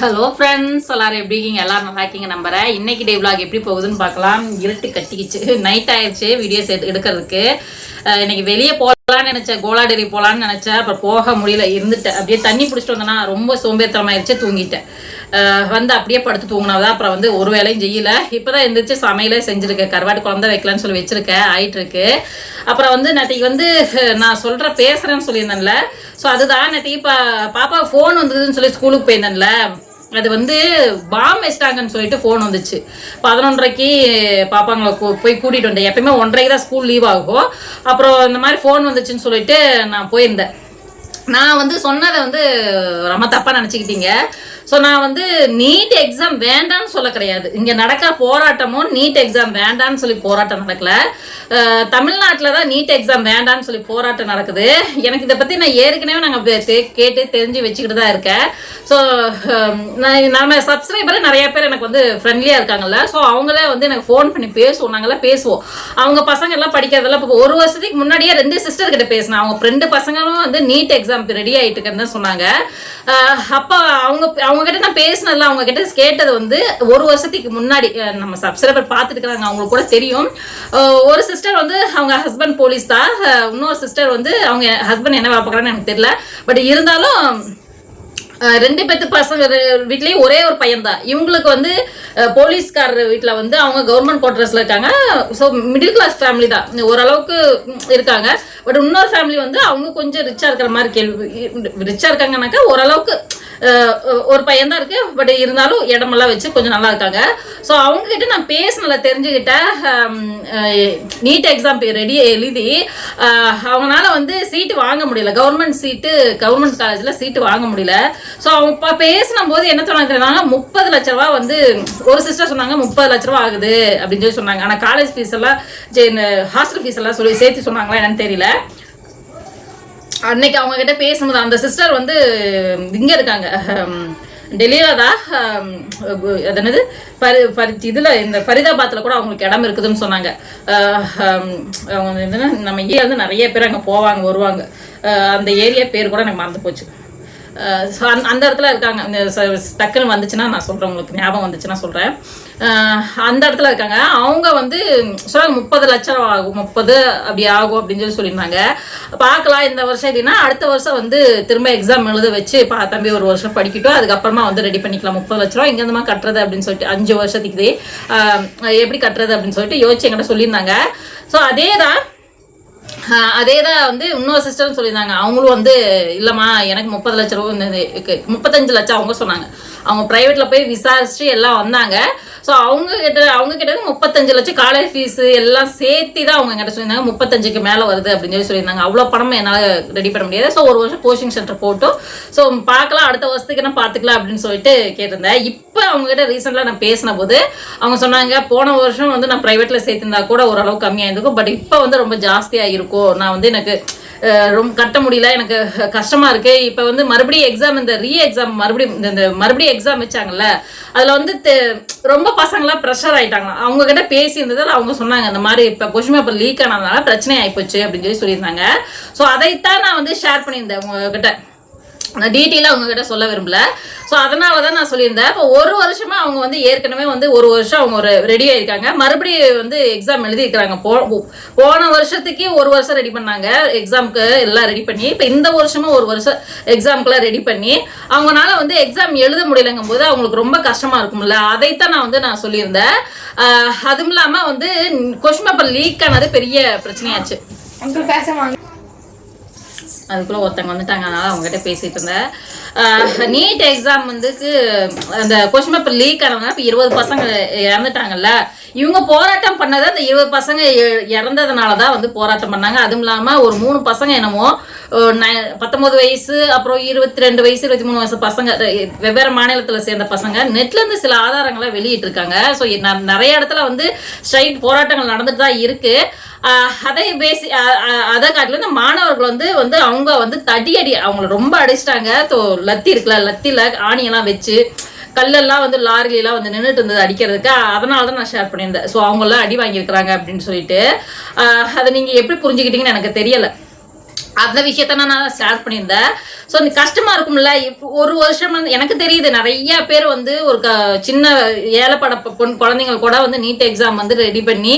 Hello friends, எல்லாரும் எப்படி இருக்கீங்க? எல்லாரும் நல்லா இருக்கீங்க நம்புறேன். இன்னைக்கு டே விலாக் எப்படி போகுதுன்னு பார்க்கலாம். இருட்டு கட்டிக்கிச்சு, நைட் ஆயிடுச்சு வீடியோஸ் எடுக்கிறதுக்கு. இன்னைக்கு வெளியே போகலான்னு நினைச்சேன், கோலாடேரி போகலான்னு நினைச்சேன். அப்புறம் போக முடியல, இருந்துட்டேன். அப்படியே தண்ணி பிடிச்சிட்டு வந்தேன்னா ரொம்ப சோம்பேறித்தனமாயிருச்சு, தூங்கிட்டேன். வந்து அப்படியே படுத்து தூங்கினாதான். அப்புறம் வந்து ஒரு வேலையும் செய்யல. இப்போதான் எந்திரிச்சு சமையலே செஞ்சுருக்கேன். கருவாட்டு குழந்தை வைக்கலான்னு சொல்லி வச்சிருக்கேன், ஆயிட்டு இருக்கு. அப்புறம் வந்து நேற்றுக்கு வந்து நான் பேசுறேன்னு சொல்லியிருந்தேன்ல. ஸோ அதுதான் நேற்றுக்கு பாப்பா ஃபோன் வந்ததுன்னு சொல்லி ஸ்கூலுக்கு போயிருந்தேன்ல. அது வந்து பாம் வச்சிட்டாங்கன்னு சொல்லிட்டு ஃபோன் வந்துச்சு. 11:30க்கு பாப்பாங்களை போய் கூட்டிகிட்டு வந்தேன். எப்பயுமே 1:30க்கு தான் ஸ்கூல் லீவ் ஆகும். அப்புறம் இந்த மாதிரி ஃபோன் வந்துச்சுன்னு சொல்லிட்டு நான் போயிருந்தேன். நான் வந்து சொன்னதை வந்து ரொம்ப தப்பாக நினச்சிக்கிட்டீங்க. ஸோ நான் வந்து நீட் எக்ஸாம் வேண்டான்னு சொல்ல கிடையாது. இங்கே நடக்கிற போராட்டமும் நீட் எக்ஸாம் வேண்டான்னு சொல்லி போராட்டம் நடக்கல. தமிழ்நாட்டில் தான் நீட் எக்ஸாம் வேண்டான்னு சொல்லி போராட்டம் நடக்குது. எனக்கு இதை பற்றி நான் ஏற்கனவே நாங்கள் கேட்டு தெரிஞ்சு வச்சுக்கிட்டு தான் இருக்கேன். ஸோ நம்ம சப்ஸ்கிரைபரே நிறைய பேர் எனக்கு வந்து ஃப்ரெண்ட்லியாக இருக்காங்கல்ல. ஸோ அவங்களே வந்து எனக்கு ஃபோன் பண்ணி பேசுவோம், நாங்களாம் பேசுவோம். அவங்க பசங்க எல்லாம் படிக்கிறதெல்லாம் இப்போ ஒரு வருஷத்துக்கு முன்னாடியே 2 சிஸ்டர் கிட்ட பேசினேன். அவங்க 2 பசங்களும் வந்து நீட் எக்ஸாம் ரெடி ஆகிட்டு இருக்கேன்னு தான் சொன்னாங்க. அப்போ அவங்க கிட்ட நான் பேசினதுல அவங்க கிட்ட கேட்டது வந்து ஒரு வருஷத்துக்கு முன்னாடி. நம்ம சப்ஸ்கிரைபர் பார்த்துட்டு இருக்காங்க, அவங்களுக்கு கூட தெரியும். ஒரு சிஸ்டர் வந்து அவங்க ஹஸ்பண்ட் போலீஸ் தான். இன்னொரு சிஸ்டர் வந்து அவங்க ஹஸ்பண்ட் என்ன வேலை பார்க்குறான்னு எனக்கு தெரியல. பட் இருந்தாலும் 2 பேத்து பசங்க வீட்லேயும் ஒரே ஒரு பையன் தான். இவங்களுக்கு வந்து போலீஸ்காரர் வீட்டில் வந்து அவங்க கவர்மெண்ட் குவார்டர்ஸில் இருக்காங்க. ஸோ மிடில் கிளாஸ் ஃபேமிலி தான், ஓரளவுக்கு இருக்காங்க. பட் இன்னொரு ஃபேமிலி வந்து அவங்க கொஞ்சம் ரிச்சாக இருக்கிற மாதிரி ரிச்சாக இருக்காங்கனாக்கா ஓரளவுக்கு ஒரு பையன் தான் இருக்கு. பட் இருந்தாலும் இடமெல்லாம் வச்சு கொஞ்சம் நல்லா இருக்காங்க. ஸோ அவங்க கிட்ட நான் பேசினல தெரிஞ்சுக்கிட்டேன். நீட் எக்ஸாம் ரெடி எழுதி அவங்களால வந்து சீட்டு வாங்க முடியல. கவர்மெண்ட் காலேஜில் சீட்டு வாங்க முடியல. ஸோ அவங்க பேசின போது என்ன சொன்னாங்க, 30 லட்ச ரூபா வந்து ஒரு சிஸ்டர் சொன்னாங்க 30 லட்ச ரூபா ஆகுது அப்படின்னு சொல்லி சொன்னாங்க. ஆனால் காலேஜ் ஃபீஸ் எல்லாம் ஹாஸ்டல் ஃபீஸ் எல்லாம் சொல்லி சேர்த்து சொன்னாங்களா என்னன்னு தெரியல. அன்னைக்கு அவங்க கிட்ட பேசும்போது அந்த சிஸ்டர் வந்து இங்கே இருக்காங்க, டெல்லியில தான். அது என்னது இதில் இந்த ஃபரிதாபாத்தில் கூட அவங்களுக்கு இடம் இருக்குதுன்னு சொன்னாங்க. அவங்க என்னன்னா நம்ம ஏரியா வந்து நிறைய பேர் அங்கே போவாங்க வருவாங்க. அந்த ஏரியா பேர் கூட எனக்கு மறந்து போச்சு. அந்த இடத்துல இருக்காங்க. டக்குன்னு வந்துச்சுன்னா நான் சொல்கிறேன், உங்களுக்கு ஞாபகம் வந்துச்சுன்னா சொல்கிறேன். அந்த இடத்துல இருக்காங்க. அவங்க வந்து சொல்லுவாங்க 30 லட்சம் ஆகும், 30 அப்படி ஆகும் அப்படின்னு சொல்லி சொல்லியிருந்தாங்க. பார்க்கலாம் இந்த வருஷம் இல்லைன்னா அடுத்த வருஷம் வந்து திரும்ப எக்ஸாம் எழுத வச்சு தம்பி ஒரு வருஷம் படிக்கட்டும், அதுக்கப்புறமா வந்து ரெடி பண்ணிக்கலாம். 30 லட்ச ரூபா இங்கேருந்துமா கட்டுறது அப்படின்னு சொல்லிட்டு 5 வருஷத்துக்கு எப்படி கட்டுறது அப்படின்னு சொல்லிட்டு யோசிச்சு என்கிட்ட சொல்லியிருந்தாங்க. ஸோ அதே தான் வந்து இன்னொரு சிஸ்டர்னு சொல்லியிருந்தாங்க. அவங்களும் வந்து இல்லைம்மா எனக்கு 30 லட்ச ரூபா 35 லட்சம் அவங்க சொன்னாங்க. அவங்க ப்ரைவேட்டில் போய் விசாரிச்சுட்டு எல்லாம் வந்தாங்க. ஸோ அவங்க கிட்ட 35 லட்சம் காலேஜ் ஃபீஸு எல்லாம் சேர்த்து தான் அவங்க கிட்ட சொல்லியிருந்தாங்க. 35க்கு மேலே வருது அப்படின்னு சொல்லி சொல்லியிருந்தாங்க. அவ்வளோ பணம் என்னால் ரெடி பண்ண முடியாது. ஸோ ஒரு வருஷம் கோச்சிங் சென்டர் போட்டோம். ஸோ பார்க்கலாம் அடுத்த வருஷத்துக்கு என்ன பார்த்துக்கலாம் அப்படின்னு சொல்லிட்டு கேட்டிருந்தேன். இப்போ அவங்ககிட்ட ரீசெண்டாக நான் பேசின போது அவங்க சொன்னாங்க, போன வருஷம் வந்து நான் ப்ரைவேட்டில் சேர்த்துருந்தா கூட ஓரளவு கம்மியாக இருந்திருக்கும். பட் இப்போ வந்து ரொம்ப ஜாஸ்தியாக இருக்கும். நான் வந்து எனக்கு ரொம்ப கட்ட முடியல, எனக்கு கஷ்டமா இருக்கு. இப்போ வந்து மறுபடியும் எக்ஸாம், இந்த மறுபடியும் எக்ஸாம் வச்சாங்கல்ல, அதில் வந்து ரொம்ப பசங்களாம் ப்ரெஷர் ஆயிட்டாங்க. அவங்க கிட்ட பேசியிருந்ததில் அவங்க சொன்னாங்க இந்த மாதிரி இப்போ கொஸ்டின் பேப்பர் லீக் ஆனதுனால பிரச்சனை ஆகிப்போச்சு அப்படின்னு சொல்லியிருந்தாங்க. ஸோ அதைத்தான் நான் வந்து ஷேர் பண்ணியிருந்தேன் உங்ககிட்ட. நான் டீட்டெயிலாக அவங்ககிட்ட சொல்ல விரும்பல. ஸோ அதனால தான் நான் சொல்லியிருந்தேன். இப்போ ஒரு வருஷமாக அவங்க வந்து ஏற்கனவே வந்து ஒரு வருஷம் அவங்க ரெடி ஆகிருக்காங்க. மறுபடியும் வந்து எக்ஸாம் எழுதியிருக்கிறாங்க. போன வருஷத்துக்கே ஒரு வருஷம் ரெடி பண்ணாங்க எக்ஸாமுக்கு எல்லாம் ரெடி பண்ணி. இப்போ இந்த வருஷமும் ஒரு வருஷம் எக்ஸாமுக்குலாம் ரெடி பண்ணி அவங்களால வந்து எக்ஸாம் எழுத முடியலங்கும் போது அவங்களுக்கு ரொம்ப கஷ்டமாக இருக்கும்ல. அதைத்தான் நான் சொல்லியிருந்தேன். அதுவும் இல்லாமல் வந்து கொஸ்டின் பேப்பர் லீக் ஆனது பெரிய பிரச்சனையாச்சு. அதுக்குள்ளே ஒருத்தங்க வந்துட்டாங்க, அதனால அவங்ககிட்ட பேசிட்டு இருந்தேன். நீட் எக்ஸாம் வந்துக்கு அந்த கொஸ்டின் பேப்பர் லீக் ஆனவங்க இப்போ 20 பசங்க இறந்துட்டாங்கல்ல. இவங்க போராட்டம் பண்ணதை அந்த 20 பசங்க இறந்ததுனால தான் வந்து போராட்டம் பண்ணாங்க. அதுவும் இல்லாமல் ஒரு 3 பசங்க என்னமோ 19 வயசு, அப்புறம் 22 வயசு 23 வயசு பசங்க, வெவ்வேறு மாநிலத்தில் சேர்ந்த பசங்க நெட்லேருந்து சில ஆதாரங்களை வெளியிட்டிருக்காங்க. ஸோ நிறைய இடத்துல வந்து ஸ்ட்ரைக் போராட்டங்கள் நடந்துட்டு தான் இருக்கு. அதை காட்டில இந்த மாணவர்கள் வந்து அவங்க வந்து தடியடி அவங்களை ரொம்ப அடிச்சிட்டாங்க. லத்தி இருக்குல்ல, லத்தியில் ஆணியெல்லாம் வச்சு கல்லெல்லாம் வந்து லாரிலாம் வந்து நின்றுட்டு இருந்தது அடிக்கிறதுக்கு. அதனால தான் நான் ஷேர் பண்ணியிருந்தேன். ஸோ அவங்களாம் அடி வாங்கியிருக்கிறாங்க அப்படின்னு சொல்லிட்டு அதை நீங்கள் எப்படி புரிஞ்சுக்கிட்டீங்கன்னு எனக்கு தெரியலை. அந்த விஷயத்த நான் ஸ்டார்ட் பண்ணியிருந்தேன். ஸோ கஷ்டமாக இருக்கும்ல. இப்போ ஒரு வருஷம் வந்து எனக்கு தெரியுது நிறைய பேர் வந்து ஒரு சின்ன ஏழைப்பட குழந்தைங்க கூட வந்து நீட் எக்ஸாம் வந்து ரெடி பண்ணி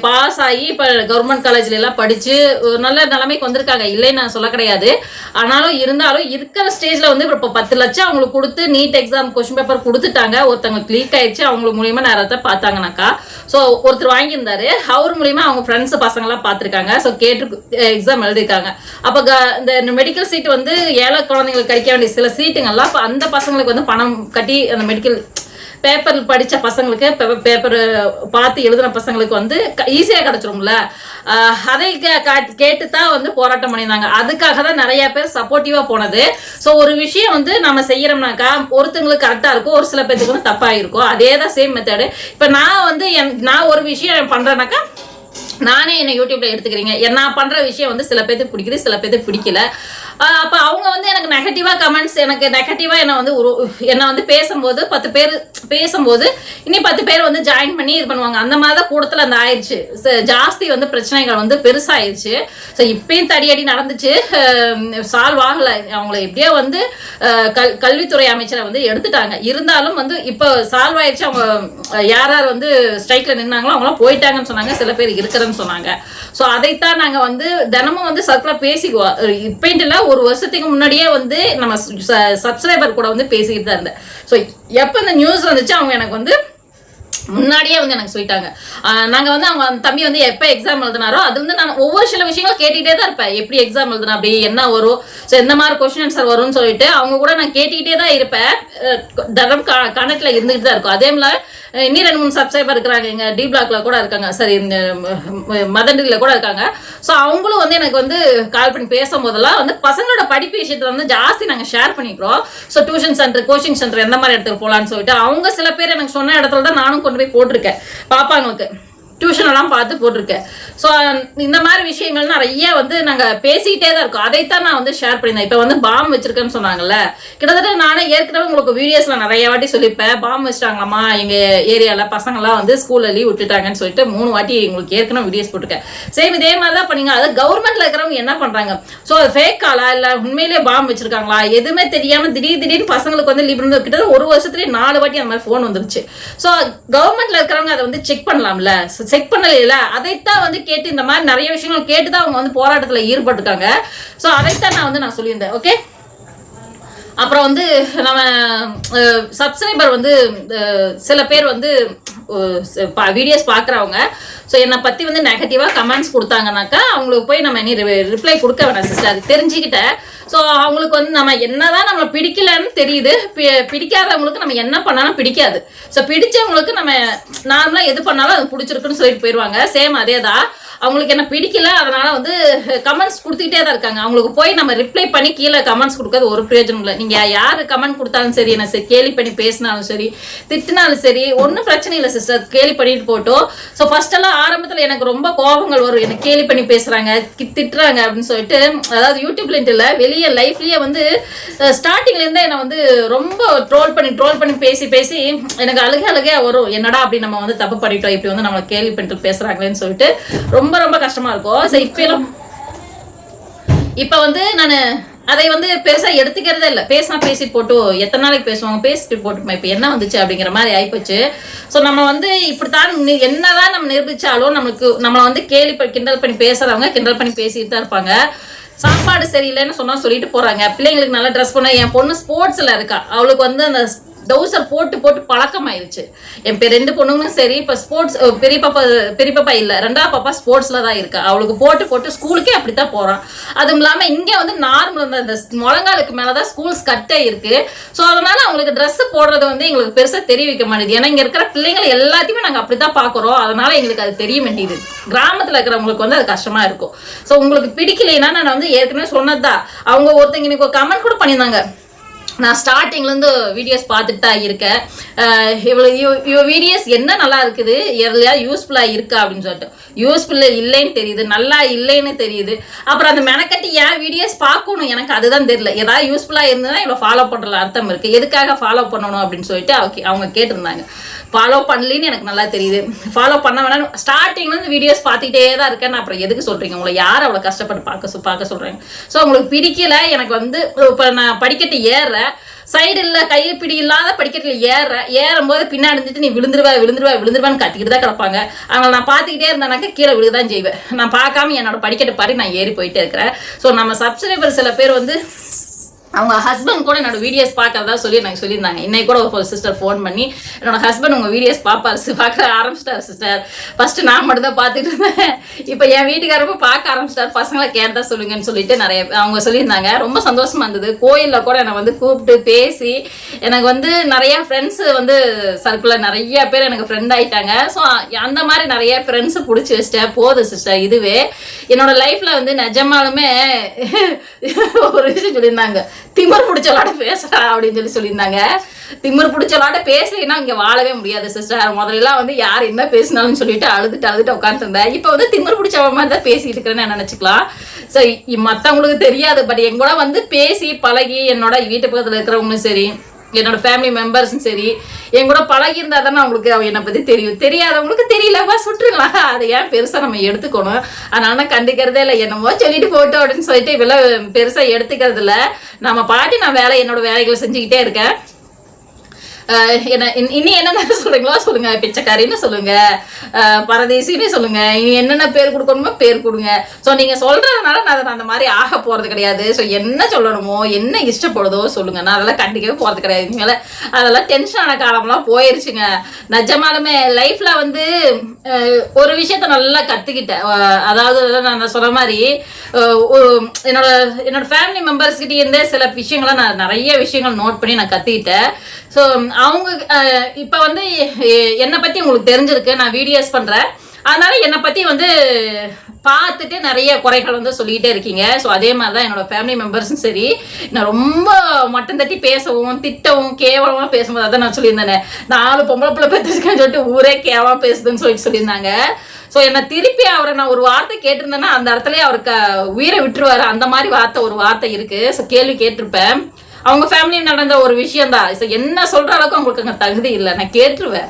பாஸ் ஆகி இப்போ கவர்மெண்ட் காலேஜ்ல எல்லாம் படித்து நல்ல நிலைமைக்கு வந்திருக்காங்க, இல்லைன்னு நான் சொல்ல கிடையாது. ஆனாலும் இருந்தாலும் இருக்கிற ஸ்டேஜில் வந்து இப்போ 10 லட்சம் அவங்களுக்கு கொடுத்து நீட் எக்ஸாம் கொஸ்டின் பேப்பர் கொடுத்துட்டாங்க. ஒருத்தவங்க கிளிக் ஆயிடுச்சு, அவங்களுக்கு மூலியமா நேரத்தை பார்த்தாங்கனாக்கா. ஸோ ஒருத்தர் வாங்கியிருந்தாரு, அவர் மூலியமா அவங்க ஃப்ரெண்ட்ஸ் பசங்களாம் பார்த்துருக்காங்க. ஸோ கேட்டு எக்ஸாம் எழுதிருக்காங்க. அப்போ இந்த மெடிக்கல் சீட் வந்து ஏழை குழந்தைங்களுக்கு கிடைக்க வேண்டிய சில சீட்டுங்கள்லாம் இப்போ அந்த பசங்களுக்கு வந்து பணம் கட்டி அந்த மெடிக்கல் பேப்பர் படித்த பசங்களுக்கு பேப்பர் பார்த்து எழுதின பசங்களுக்கு வந்து ஈஸியாக கிடச்சிரும்ல. அதை கேட்டு தான் வந்து போராட்டம் பண்ணியிருந்தாங்க. அதுக்காக தான் நிறைய பேர் சப்போர்ட்டிவாக போனது. ஸோ ஒரு விஷயம் வந்து நம்ம செய்யறோம்னாக்கா ஒருத்தங்களுக்கு கரெக்டாக இருக்கும், ஒரு சில பேருக்கு வந்து தப்பாக இருக்கும். அதே தான் சேம் மெத்தடு. இப்போ நான் வந்து நான் ஒரு விஷயம் பண்ணுறேன்னாக்கா நானே என்னை யூடியூப்ல எடுத்துக்கிறீங்க, நான் பண்ற விஷயம் வந்து சில பேருக்கு பிடிக்குது, சில பேருக்கு பிடிக்கல. அப்போ அவங்க வந்து எனக்கு நெகட்டிவா கமெண்ட்ஸ், எனக்கு நெகட்டிவா என்னை வந்து பேசும்போது 10 பேர் பேசும்போது இனி 10 பேர் வந்து ஜாயின் பண்ணி இது பண்ணுவாங்க. அந்த மாதிரி தான் கூடத்தில் அந்த ஆயிடுச்சு. ஜாஸ்தி வந்து பிரச்சனைகள் வந்து பெருசாயிடுச்சு. ஸோ இப்பயும் தடியடி நடந்துச்சு, சால்வ் ஆகலை. அவங்களை எப்படியோ வந்து கல்வித்துறை அமைச்சரை வந்து எடுத்துட்டாங்க. இருந்தாலும் வந்து இப்போ சால்வ் ஆயிடுச்சு. அவங்க யார் யார் வந்து ஸ்ட்ரைக்ல நின்னாங்களோ அவங்களாம் போயிட்டாங்கன்னு சொன்னாங்க, சில பேர் இருக்கிறேன்னு சொன்னாங்க. ஸோ அதைத்தான் நாங்கள் வந்து தினமும் வந்து சர்க்கிளாக பேசிக்குவோம். இப்போன்ட்டு இல்லை, ஒரு வருஷத்துக்கு முன்னாடியே வந்து நம்ம சப்ஸ்கிரைபர் கூட வந்து பேசிக்கிட்டு தான் இருந்தேன். ஸோ எப்போ இந்த நியூஸ் வந்துச்சு அவங்க எனக்கு வந்து முன்னாடியே வந்து எனக்கு சொல்லிட்டாங்க. நாங்கள் வந்து அவங்க தம்பி வந்து எப்போ எக்ஸாம் எழுதினாரோ அது வந்து நான் ஒவ்வொரு சில விஷயங்கள் கேட்டுக்கிட்டே தான் இருப்பேன். எப்படி எக்ஸாம் எழுதுனா, அப்படி என்ன வரும், ஸோ எந்த மாதிரி கொஸ்டின் ஆன்சர் வரும்னு சொல்லிட்டு அவங்க கூட நான் கேட்டுக்கிட்டே தான் இருப்பேன். தரம் கணக்கில் இருந்துகிட்டு தான் இருக்கும். அதே மாதிரி இன்னும் 2-3 சப்ஸ்கிரைபர் இருக்கிறாங்க, எங்கள் டி பிளாக்ல கூட இருக்காங்க, சரி இந்த மதண்டில் கூட இருக்காங்க. ஸோ அவங்களும் வந்து எனக்கு வந்து கால் பண்ணி பேசும்போதெல்லாம் வந்து பசங்களோட படிப்பு விஷயத்தை வந்து ஜாஸ்தி நாங்கள் ஷேர் பண்ணிக்கிறோம். So tuition centre, coaching centre எந்த மாதிரி இடத்துக்கு போகலான்னு சொல்லிட்டு அவங்க சில பேர் எனக்கு சொன்ன இடத்துல தான் நானும் கொண்டு போய் போட்டிருக்கேன். பாப்பாங்களுக்கு டியூஷன் எல்லாம் பார்த்து போட்டிருக்கேன். ஸோ இந்த மாதிரி விஷயங்கள் நிறைய வந்து நாங்கள் பேசிக்கிட்டே தான் இருக்கோம். அதைத்தான் நான் வந்து ஷேர் பண்ணியிருந்தேன். இப்போ வந்து பாம் வச்சிருக்கேன்னு சொன்னாங்கல்ல, கிட்டத்தட்ட நானே ஏற்கனவே உங்களுக்கு வீடியோஸில் நிறைய வாட்டி சொல்லியிருப்பேன். பாம் வச்சிட்டாங்களாமா எங்கள் ஏரியாவில், பசங்கள்லாம் வந்து ஸ்கூலில் லீவ் விட்டுட்டாங்கன்னு சொல்லிட்டு 3 வாட்டி உங்களுக்கு ஏற்கனவே வீடியோஸ் போட்டிருக்கேன். சேம் இதே மாதிரி தான் பண்ணீங்க. அது கவர்மெண்ட்டில் இருக்கிறவங்க என்ன பண்ணுறாங்க, ஸோ அது ஃபேக் காலா இல்லை உண்மையிலே பாம் வச்சிருக்காங்களா எதுவுமே தெரியாமல் திடீர்னு பசங்களுக்கு வந்து லீவ் இருந்து கிட்டத்தட்ட ஒரு வருஷத்துலேயே 4 வாட்டி அந்த மாதிரி ஃபோன் வந்துருச்சு. ஸோ கவர்மெண்ட்டில் இருக்கிறவங்க அதை வந்து செக் பண்ணலாம்ல, செக் பண்ணல. அதைத்தான் வந்து கேட்டு இந்த மாதிரி நிறைய விஷயங்கள் கேட்டுதான் அவங்க வந்து போராட்டத்தில் ஈடுபட்டுருக்காங்க. ஸோ அதைத்தான் நான் சொல்லியிருந்தேன். ஓகே, அப்புறம் வந்து நம்ம சப்ஸ்கிரைபர் வந்து சில பேர் வந்து வீடியோஸ் பார்க்குறவங்க ஸோ என்னை பற்றி வந்து நெகட்டிவாக கமெண்ட்ஸ் கொடுத்தாங்கனாக்கா அவங்களுக்கு போய் நம்ம இனி ரிப்ளை கொடுக்க வேணாம் சிஸ்டர், அது தெரிஞ்சுக்கிட்டேன். ஸோ அவங்களுக்கு வந்து நம்ம என்னதான் நம்மளை பிடிக்கலன்னு தெரியுது, பிடிக்காதவங்களுக்கு நம்ம என்ன பண்ணாலும் பிடிக்காது. ஸோ பிடிச்சவங்களுக்கு நம்ம நார்மலாக எது பண்ணாலும் அது பிடிச்சிருக்குன்னு சொல்லிட்டு போயிடுவாங்க. சேம் அதே தான், அவங்களுக்கு என்ன பிடிக்கல அதனால வந்து கமெண்ட்ஸ் கொடுத்துக்கிட்டே தான் இருக்காங்க. அவங்களுக்கு போய் நம்ம ரிப்ளை பண்ணி கீழே கமெண்ட்ஸ் கொடுக்கறது ஒரு பிரயோஜனம் இல்லை. நீங்கள் யார் கமெண்ட் கொடுத்தாலும் சரி, என்ன சரி கேலி பண்ணி பேசினாலும் சரி, திட்டினாலும் சரி, ஒன்றும் பிரச்சனை இல்லை சிஸ்டர், கேலி பண்ணிட்டு போட்டோம். ஸோ ஃபர்ஸ்டெல்லாம் ஆரம்பத்தில் எனக்கு ரொம்ப கோபங்கள் வரும், எனக்கு கேலி பண்ணி பேசுகிறாங்க திட்டுறாங்க அப்படின்னு சொல்லிட்டு. அதாவது யூடியூப்லேன்ட்டு இல்லை, வெளியே லைஃப்லேயே வந்து ஸ்டார்டிங்லேருந்தே என்னை வந்து ரொம்ப ட்ரோல் பண்ணி பேசி எனக்கு அழுகையாக வரும். என்னடா அப்படி நம்ம வந்து தப்பு பண்ணிட்டோம், இப்படி வந்து நம்மளை கேலி பண்ணிட்டு பேசுகிறாங்களேன்னு சொல்லிட்டு ரொம்ப கஷ்டமா இருக்கும். ஸோ இப்போ வந்து நான் அதை வந்து பெருசா எடுத்துக்கிறதே இல்லை. பேசிட்டு போட்டு எத்தனை நாளைக்கு பேசுவாங்க, பேசிட்டு போட்டுமா இப்போ என்ன வந்துச்சு அப்படிங்கிற மாதிரி ஆயிப்போச்சு. ஸோ நம்ம வந்து இப்படித்தான் என்னதான் நம்ம நிரூபிச்சாலும் நம்மளை வந்து கிண்டல் பண்ணி பேசுறவங்க கிண்டல் பண்ணி பேசிட்டு தான் இருப்பாங்க. சாப்பாடு சரியில்லைன்னு சொன்னா சொல்லிட்டு போறாங்க. பிள்ளைங்களுக்கு நல்லா ட்ரெஸ் பண்ண, என் பொண்ணு ஸ்போர்ட்ஸ்ல இருக்கா, அவளுக்கு வந்து அந்த டவுசர் போட்டு பழக்கம் ஆயிடுச்சு. என் 2 பொண்ணுங்களும் சரி இப்போ ஸ்போர்ட்ஸ், பெரிய பாப்பா இல்லை, 2ஆவது பாப்பா ஸ்போர்ட்ஸ்ல தான் இருக்கா. அவளுக்கு போட்டு ஸ்கூலுக்கே அப்படித்தான் போறான். அதுவும் இல்லாமல் இங்கே வந்து நார்மல் இந்த முழங்காலுக்கு மேலதான் ஸ்கூல்ஸ் கட்டே இருக்கு. ஸோ அதனால அவங்களுக்கு ட்ரெஸ் போடுறது வந்து எங்களுக்கு பெருசா தெரிய வைக்க மாட்டேது. ஏன்னா இங்க இருக்கிற பிள்ளைங்களை எல்லாத்தையுமே நாங்கள் அப்படித்தான் பாக்குறோம். அதனால எங்களுக்கு அது தெரிய வேண்டியது. கிராமத்துல இருக்கிறவங்களுக்கு வந்து அது கஷ்டமா இருக்கும். ஸோ உங்களுக்கு பிடிக்கலைன்னா நான் வந்து ஏற்கனவே சொன்னதுதான். அவங்க ஒருத்தங்க எனக்கு ஒரு கமெண்ட் கூட பண்ணியிருந்தாங்க, நான் ஸ்டார்டிங்லேருந்து வீடியோஸ் பார்த்துட்டு தான் இருக்கேன். இவ்வளோ வீடியோஸ் என்ன நல்லா இருக்குது, எதுலையா யூஸ்ஃபுல்லாக இருக்கா அப்படின்னு சொல்லிட்டு. யூஸ்ஃபுல்லாக இல்லைன்னு தெரியுது, நல்லா இல்லைன்னு தெரியுது. அப்புறம் அந்த மெனக்கட்டி ஏன் வீடியோஸ் பார்க்கணும், எனக்கு அதுதான் தெரியல. ஏதாவது யூஸ்ஃபுல்லாக இருந்ததுன்னா இவ்வளோ ஃபாலோ பண்ணுறதுல அர்த்தம் இருக்குது. எதுக்காக ஃபாலோ பண்ணணும் அப்படின்னு சொல்லிட்டு அவங்க கேட்டிருந்தாங்க. ஃபாலோ பண்ணலின்னு எனக்கு நல்லா தெரியுது. ஃபாலோ பண்ண வேணாம். ஸ்டார்டிங்லேருந்து வீடியோஸ் பார்த்துக்கிட்டே தான் இருக்கேன். நான் அப்புறம் எதுக்கு சொல்கிறீங்க, உங்களை யார் அவ்வளோ கஷ்டப்பட்டு பார்க்க சொல்கிறேங்க. ஸோ உங்களுக்கு பிடிக்கல. எனக்கு வந்து இப்போ நான் படிக்கட்டு ஏறுறேன், சைடு இல்லை கைப்பிடி இல்லாத படிக்கட்டில் ஏறும்போது பின்னாடி இருந்துட்டு நீ விழுந்துருவான்னு கத்திக்கிட்டு தான் கிடப்பாங்க. அவங்களை நான் பார்த்துக்கிட்டே இருந்தேனாக்கா கீழே விழுதான் செய்வேன். நான் பார்க்காம என்னோட படிக்கட்டு பாரு நான் ஏறி போயிட்டே இருக்கிறேன். ஸோ நம்ம சப்ஸ்கிரைபர் சில பேர் வந்து அவங்க ஹஸ்பண்ட் கூட என்னோட வீடியோஸ் பார்க்கறதா சொல்லி எனக்கு சொல்லியிருந்தாங்க. இன்னைக்கு கூட ஒரு சிஸ்டர் ஃபோன் பண்ணி என்னோட ஹஸ்பண்ட் உங்கள் வீடியோஸ் பார்க்க ஆரம்பிச்சிட்டார் சிஸ்டர். ஃபர்ஸ்ட் நான் மட்டும் தான் பார்த்துட்டு இருந்தேன், இப்போ என் வீட்டுக்காரப்ப பார்க்க ஆரம்பிச்சிட்டார், பசங்களை கேட்டா சொல்லுங்கன்னு சொல்லிட்டு நிறைய அவங்க சொல்லியிருந்தாங்க. ரொம்ப சந்தோஷமா இருந்தது. கோயிலில் கூட என்னை வந்து கூப்பிட்டு பேசி எனக்கு வந்து நிறைய ஃப்ரெண்ட்ஸ் வந்து சர்க்கிளில் நிறைய பேர் எனக்கு ஃப்ரெண்ட் ஆயிட்டாங்க. ஸோ அந்த மாதிரி நிறைய ஃப்ரெண்ட்ஸு பிடிச்சி வச்சிட்டேன். போதும் சிஸ்டர், இதுவே என்னோட லைஃப்ல வந்து நிஜமாலுமே ஒரு விஷயம் சொல்லியிருந்தாங்க, திமிர் பிடிச்சலாட பேசுறா அப்படின்னு சொல்லியிருந்தாங்க. திமிர் பிடிச்சலாட பேசலைன்னா இங்க வாழவே முடியாது சிஸ்டர். முதல்லாம் வந்து யார் என்ன பேசினாலும் சொல்லிட்டு அழுதுட்டு உட்காந்துருந்தேன். இப்போ வந்து திமிர் பிடிச்சவ மாதிரி தான் பேசிட்டு இருக்கிறேன்னு நினைச்சுக்கலாம். ஸோ மற்றவங்களுக்கு தெரியாது, பட் எங்கூட வந்து பேசி பழகி என்னோட வீட்டு பக்கத்தில் இருக்கிறவங்களும் சரி, என்னோட ஃபேமிலி மெம்பர்ஸும் சரி, என் கூட பழகி இருந்தா தானே அவங்களுக்கு என்னை பற்றி தெரியும். தெரியாதவங்களுக்கு தெரியலவா சுட்டுருங்களா, அதை ஏன் பெருசாக நம்ம எடுத்துக்கணும். அதனால நான் கண்டுக்கிறதே இல்லை. என்னமோ சொல்லிட்டு போட்டோம் அப்படின்னு சொல்லிட்டு இவெல்லாம் பெருசாக எடுத்துக்கிறது இல்லை. நம்ம பாட்டி நான் என்னோட வேலைகளை செஞ்சுக்கிட்டே இருக்கேன். இனி என்னென்ன சொல்றீங்களோ சொல்லுங்க, பிச்சைக்காரின்னு சொல்லுங்க, பரதேசின்னு சொல்லுங்க, இனி என்னென்ன பேர் கொடுக்கணுமோ பேர் கொடுங்க. ஸோ நீங்க சொல்றதுனால நான் அந்த மாதிரி ஆக போறது கிடையாது. ஸோ என்ன சொல்லணுமோ என்ன இஷ்டப்படுதோ சொல்லுங்க, நான் அதெல்லாம் கண்டிக்கவே போறது கிடையாது. இனிமேல அதெல்லாம் டென்ஷனான காலம்லாம் போயிருச்சுங்க. நிஜமாலுமே லைஃப்ல வந்து ஒரு விஷயத்த நல்லா கத்துக்கிட்டேன். அதாவது நான் சொன்ன மாதிரி என்னோட ஃபேமிலி மெம்பர்ஸ் கிட்டே இருந்தே சில விஷயங்களை நான் நிறைய விஷயங்கள் நோட் பண்ணி நான் கத்துக்கிட்டேன். ஸோ அவங்க இப்போ வந்து என்னை பற்றி உங்களுக்கு தெரிஞ்சிருக்கு, நான் வீடியோஸ் பண்ணுறேன், அதனால என்னை பற்றி வந்து பார்த்துட்டு நிறைய குறைகள் வந்து சொல்லிக்கிட்டே இருக்கீங்க. ஸோ அதே மாதிரி தான் என்னோட ஃபேமிலி மெம்பர்ஸும் சரி, நான் ரொம்ப மட்டம் தட்டி பேசவும் திட்டவும் கேவலமாக பேசும்போது அதான் நான் சொல்லியிருந்தேன், 4 பொம்பளை பிள்ளை பேசிருக்கேன்னு சொல்லிட்டு ஊரே கேவலமாக பேசுதுன்னு சொல்லியிருந்தாங்க. ஸோ என்னை திருப்பி அவரை நான் ஒரு வார்த்தை கேட்டிருந்தேன்னா அந்த இடத்துலயே அவருக்கு உயிரை விட்டுருவாரு. அந்த மாதிரி ஒரு வார்த்தை இருக்கு. ஸோ கேள்வி கேட்டிருப்பேன். அவங்க ஃபேமிலியில் நடந்த ஒரு விஷயம் தான். ஸோ என்ன சொல்ற அளவுக்கு அவங்களுக்கு அங்கே தகுதி இல்லை, நான் கேட்டுருவேன்.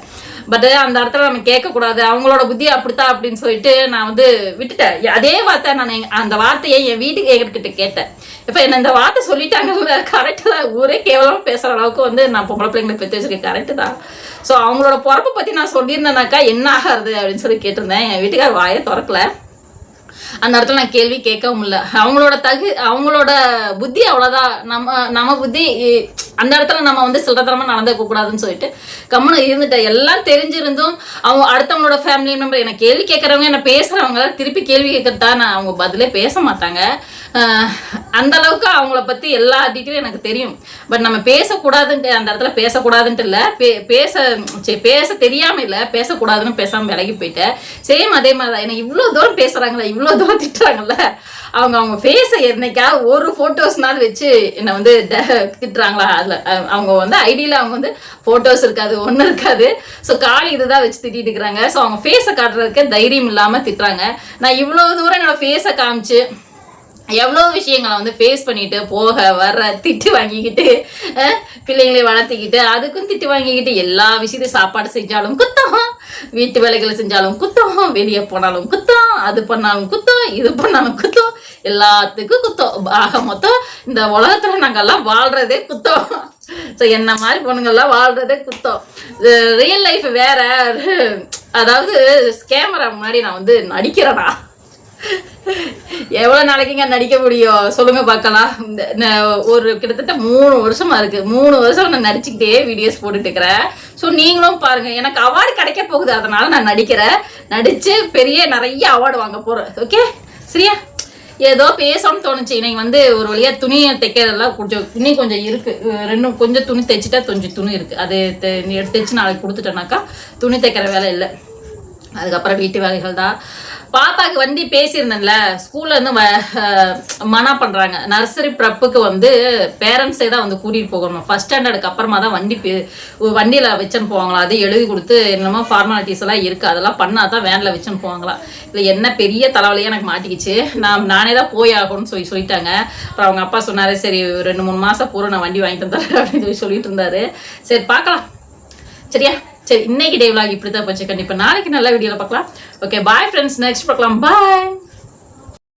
பட் அந்த இடத்துல நம்ம கேட்கக்கூடாது, அவங்களோட புத்தி அப்படித்தான் அப்படின்னு சொல்லிட்டு நான் வந்து விட்டுட்டேன். அதே வார்த்தை நான் அந்த வார்த்தையை என் வீட்டுக்கு என்கிட்ட கேட்டேன். இப்போ என்ன இந்த வார்த்தை சொல்லிட்டாங்க, கரெக்டு தான், ஊரே கேவலமாக பேசுகிற அளவுக்கு வந்து நான் பொம்பளை பிள்ளைங்களை பெற்று வச்சிருக்கேன், கரெக்டு தான். ஸோ அவங்களோட பொறப்பை பற்றி நான் சொல்லியிருந்தேனாக்கா என்ன ஆகாது அப்படின்னு சொல்லி கேட்டிருந்தேன். என் வீட்டுக்கார வாயை திறக்கல. அந்த இடத்துல நான் கேள்வி கேட்கவும் இல்லை. அவங்களோட புத்தி அவ்வளோதான். நம்ம புத்தி அந்த இடத்துல நம்ம வந்து சில்லறத்தனமாக நடந்துக்க கூடாதுன்னு சொல்லிட்டு கம்முன்னு இருந்துட்டேன். எல்லாம் தெரிஞ்சிருந்தும் அவங்க அடுத்தவங்களோட ஃபேமிலி மெம்பர் என்னை கேள்வி கேட்குறவங்க, என்ன பேசுகிறவங்க திருப்பி கேள்வி கேட்கறதா நான் அவங்க பதிலே பேச மாட்டாங்க. அந்த அளவுக்கு அவங்கள பற்றி எல்லா டீட்டெயிலும் எனக்கு தெரியும். பட் நம்ம பேசக்கூடாதுன்ட்டு அந்த இடத்துல பேசக்கூடாதுன்ட்டு இல்லை, பேச தெரியாமல் இல்லை, பேசக்கூடாதுன்னு பேசாமல் விலகி போயிட்டேன். சேம் அதே மாதிரி தான். என்னை இவ்வளோ தூரம் பேசுகிறாங்களே, இவ்வளோ தூரம் திட்டுறாங்கல்ல, அவங்க ஃபேஸை என்னைக்காவது ஒரு ஃபோட்டோஸ்னாலும் வச்சு என்னை வந்து திட்டுறாங்களா, அதில் அவங்க வந்து ஐடியில் அவங்க வந்து ஃபோட்டோஸ் இருக்காது, ஒன்றும் இருக்காது. ஸோ காலி இதுதான் வச்சு திட்டிட்டு இருக்கிறாங்க. ஸோ அவங்க ஃபேஸை காட்டுறதுக்கே தைரியம் இல்லாமல் திட்டுறாங்க. நான் இவ்வளோ தூரம் என்னோடய ஃபேஸை காமிச்சு எவ்வளோ விஷயங்களை வந்து ஃபேஸ் பண்ணிட்டு போக வர்ற, திட்டு வாங்கிக்கிட்டு பிள்ளைங்களை வளர்த்திக்கிட்டு அதுக்கும் திட்டு வாங்கிக்கிட்டு எல்லா விஷயத்தையும் சாப்பாடு செஞ்சாலும் குத்தம், வீட்டு வேலைகளை செஞ்சாலும் குத்தம், வெளியே போனாலும் குத்தம், அது பண்ணாலும் குத்தம், இது பண்ணாலும் குத்தம், எல்லாத்துக்கும் குத்தம். ஆக மொத்தம் இந்த உலகத்தில் நாங்கள்லாம் வாழ்றதே குத்தம். ஸோ என்ன மாதிரி பொண்ணுங்கள்லாம் வாழ்றதே குத்தம். ரியல் லைஃப் வேற. அதாவது கேமரா முன்னாடி நான் வந்து நடிக்கிறேனா, எவ்வளோ நாளைக்குங்க நடிக்க முடியும் சொல்லுங்க பார்க்கலாம். ஒரு கிட்டத்தட்ட 3 வருஷமா இருக்கு. 3 வருஷம் நான் நடிச்சுக்கிட்டே வீடியோஸ் போட்டுட்டு இருக்கிறேன். ஸோ நீங்களும் பாருங்க, எனக்கு அவார்டு கிடைக்க போகுது, அதனால நான் நடிச்சு நிறைய அவார்டு வாங்க போறேன். ஓகே சரியா? ஏதோ பேசணும்னு தோணுச்சு. இன்னைக்கு வந்து ஒரு வழியா துணியை தைக்கிறதெல்லாம் கொஞ்சம் இருக்கு. கொஞ்சம் துணி தைச்சிட்டா கொஞ்சம் துணி இருக்கு, அது எடுத்து தைச்சு நாளைக்கு கொடுத்துட்டேனாக்கா துணி தைக்கிற வேலை இல்லை. அதுக்கப்புறம் வீட்டு வேலைகள் தான். பாப்பாக்கு வண்டி பேசியிருந்தேன்ல, ஸ்கூல்ல இருந்து மனா பண்றாங்க. நர்சரி ப்ரெப்புக்கு வந்து பேரண்ட்ஸே தான் வந்து கூட்டிட்டு போகணும். ஃபர்ஸ்ட் ஸ்டாண்டர்டுக்கு அப்புறமா தான் வண்டியில வச்சுன்னு போவாங்களா. அது எழுதி கொடுத்து என்னமோ ஃபார்மாலிட்டிஸ் எல்லாம் இருக்கு, அதெல்லாம் பண்ணாதான் வேன்ல வச்சுன்னு போவாங்களா. இல்லை என்ன பெரிய தலைவலியா எனக்கு மாட்டிக்கிச்சு. நானே தான் போய் ஆகணும்னு சொல்லிட்டாங்க. அப்புறம் அவங்க அப்பா சொன்னாரு, சரி 2-3 மாசம் பூரா நான் வண்டி வாங்கிட்டு தரேன் அப்படின்னு சொல்லிட்டு இருந்தாரு. சரி பார்க்கலாம், சரியா? சரி, இன்னைக்கு டே vlog இப்படி தான் போச்சு. கண்டிப்பா நாளைக்கு நல்ல வீடியோல பார்க்கலாம். ஓகே, பாய் ஃப்ரெண்ட்ஸ், நெக்ஸ்ட் பார்க்கலாம். பாய்.